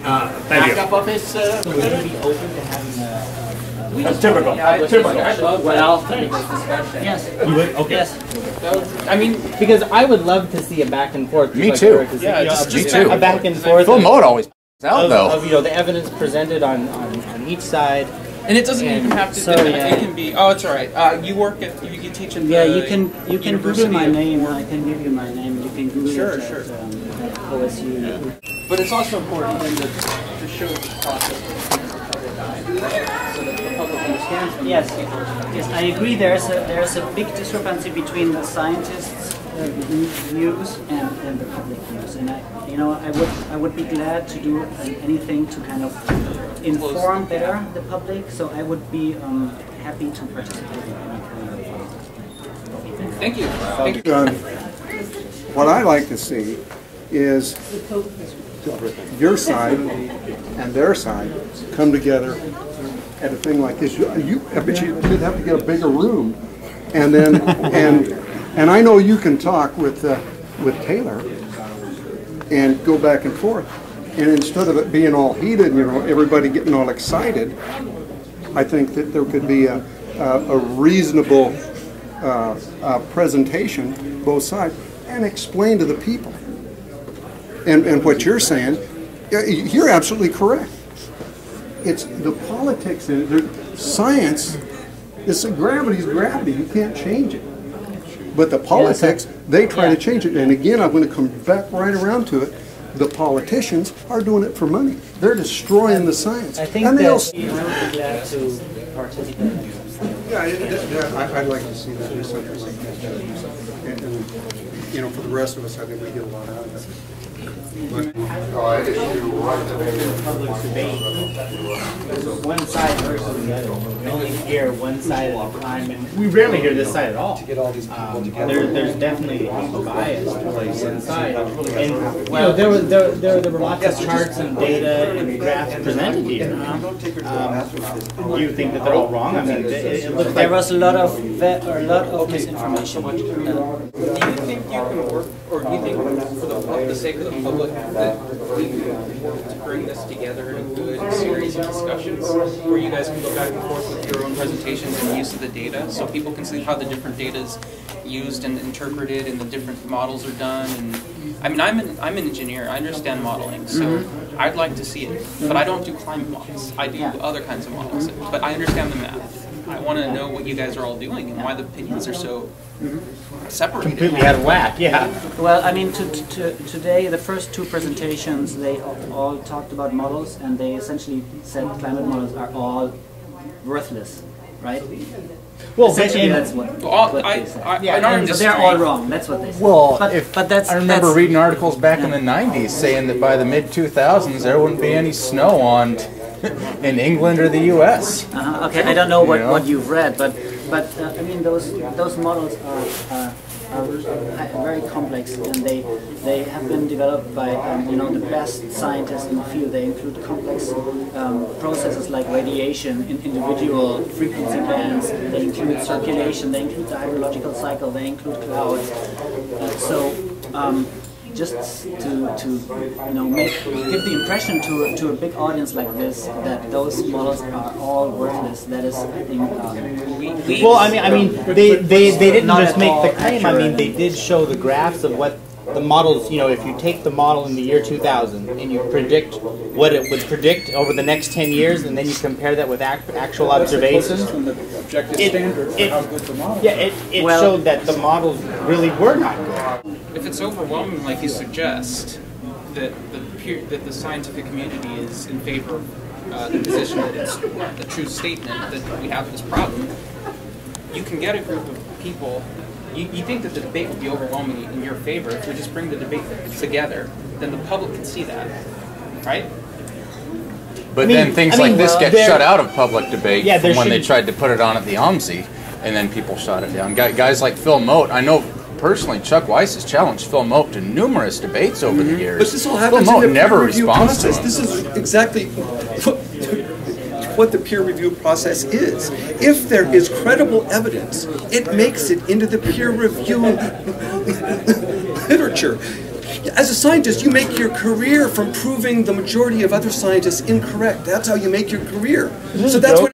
Thank you. backup of his. Would you be open to having That's typical. Typical. Well, thanks. Yes. You would? Okay. Yes. I mean, Because I would love to see a back and forth. Me like too. Eric is saying, Yeah, you know, just me too. A back and forth. Full mode always out of, though. of, you know, the evidence presented on each side. and it doesn't even have to. So, it yeah. can be. Oh, it's all right. You work at. You teach at the Yeah, you can Google University my of- name. I can give you my name. You can Google Sure, it sure. at OSU. But it's also important then to show the process so that the public understands. Yes, yes, I agree. There's a big discrepancy between the scientists' views and the public views, and I would be glad to do anything to kind of inform better the public. So I would be happy to participate in any kind of. Thank you. Thank you. What I like to see is your side and their side come together at a thing like this. I bet you did have to get a bigger room, and then and I know you can talk with Taylor and go back and forth, and instead of it being all heated, you know, everybody getting all excited, I think that there could be a reasonable presentation, both sides, and explain to the people. And what you're saying, you're absolutely correct. It's the politics in it. Science, it's gravity's gravity. You can't change it. But the politics, they try to change it. And again, I'm going to come back right around to it. The politicians are doing it for money. They're destroying the science. I think and that I they'll, would be glad to participate. yeah, I'd like to see that. It's interesting. And, you know, for the rest of us, I think we get a lot out of it. Public debate. One side versus the other. We only hear one side at a time, and we rarely hear this side at all. There's definitely bias towards one side. And well, there were lots of charts and data and graphs presented here. Do you think that they're all wrong? I mean, it looks like There was a lot of misinformation. Do you think you can work, or do you think for the sake of the public that we can work to bring this together in a good series of discussions where you guys can go back and forth with your own presentations and use of the data so people can see how the different data is used and interpreted and the different models are done? And I mean, I'm an engineer. I understand modeling, so I'd like to see it. But I don't do climate models. I do other kinds of models. But I understand the math. I want to know what you guys are all doing and why the opinions are so separated. completely out of whack. Yeah. Well, I mean, today the first two presentations they all talked about models, and they essentially said climate models are all worthless, right? Well, Essentially, that's what they said. So they're all wrong. That's what they said. Well, but that's I remember reading articles back in the 90s saying that by the mid-2000s there wouldn't be any snow on in England or the U.S. Okay, I don't know what, You know? what you've read, but I mean those models are very complex, and they have been developed by the best scientists in the field. They include complex processes like radiation in individual frequency bands. They include circulation. They include the hydrological cycle. They include clouds. Just to give the impression to a big audience like this that those models are all worthless. That is, I think. Well, I mean, they didn't Not just at make all the claim. I mean, accurate. they did show the graphs of what the models. You know, if you take the model in the year 2000 and you predict what it would predict over the next 10 years, and then you compare that with actual observations, it showed that the models really were not good. If it's overwhelming, like you suggest, that the scientific community is in favor of the position that it's the true statement that we have this problem, you can get a group of people. You think that the debate would be overwhelming in your favor if we just bring the debate together, then the public can see that, right? But then things like this get shut out of public debate from when they tried to put it on at the OMSI, and then people shot it down. Guys like Phil Mote, I know personally Chuck Weiss has challenged Phil Mote to numerous debates over the years. But this all happens Phil Mote in the never peer review responds to process. him. This is exactly what the peer review process is. If there is credible evidence, it makes it into the peer review literature. As a scientist, you make your career from proving the majority of other scientists incorrect. That's how you make your career. So that's what